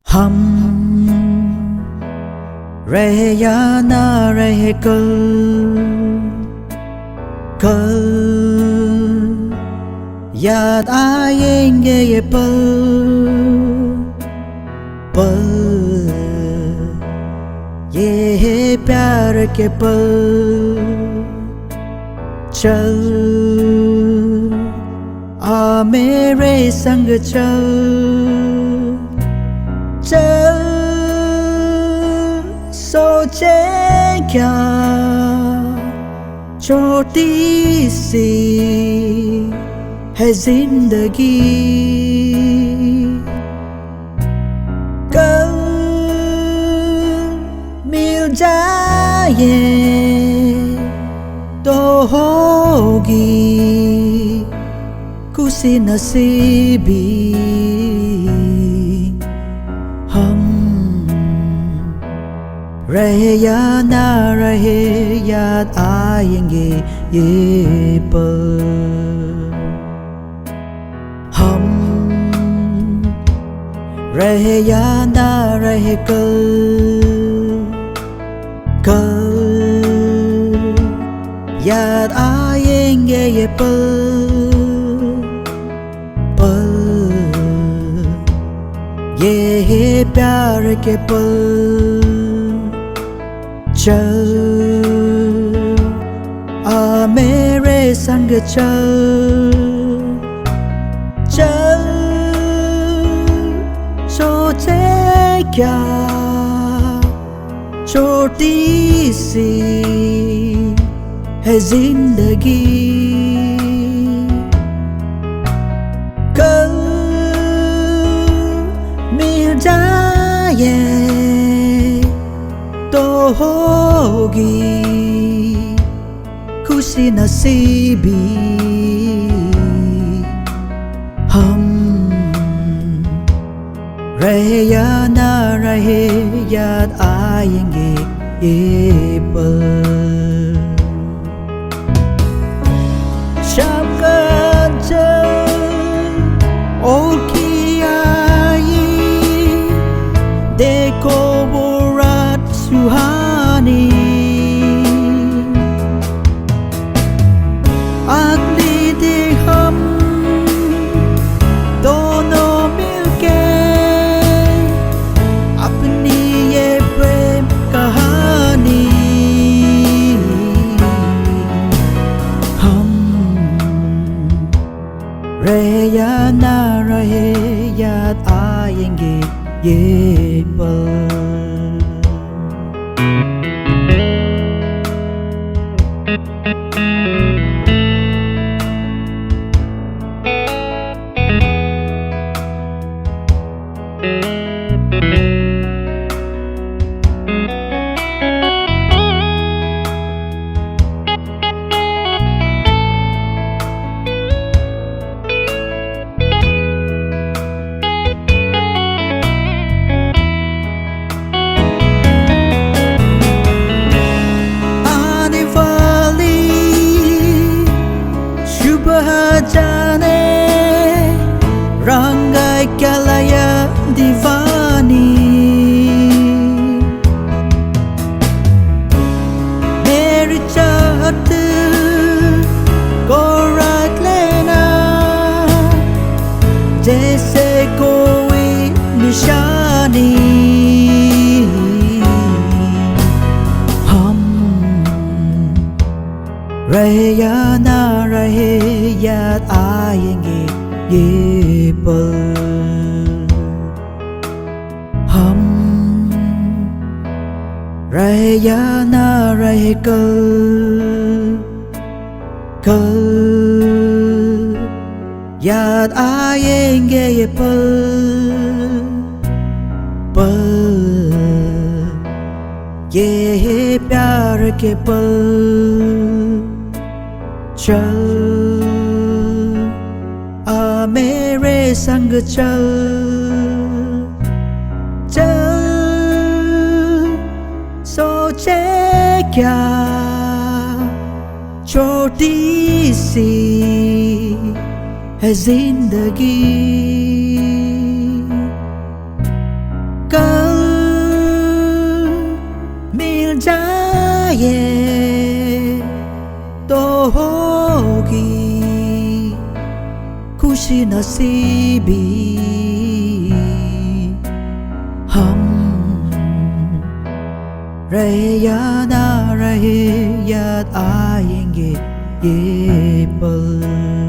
हम रहे या ना रहे कल याद आएंगे ये पल ये है प्यार के पल। चल आ मेरे संग चल सोचे क्या छोटी सी है जिंदगी। कल मिल जाए तो होगी खुशी नसीबी। हम रहे या ना रहे याद आएंगे ये पल। हम रहे या ना रहे कल याद आएंगे ये पल ये है प्यार के पल। चल आ मेरे संग चल सोचे क्या छोटी सी है जिंदगी। कल मिल जाए तो होगी खुशी नसीबी। हम रहे या ना रहे याद आएंगे ये पल। शाम का और की आई देखो वो रात सुहानी। अगली दिन हम दोनों मिलके अपनी ये प्रेम कहानी। हम रहे या ना रहे याद आएंगे ये पल। जाने रंग क्या लाया दीवानी। मेरी चाहत को रख लेना जैसे कोई निशानी। हम रहे या ना रहे याद आएंगे ये पल। हम रहे या ना रहे कल याद आएंगे ये पल ये है प्यार के पल। चल आ मेरे संग चल सोचे क्या छोटी सी है जिंदगी। कल मिल जाए तो होगी खुशी नसीबी हम रहे या ना रहे याद आएंगे ये पल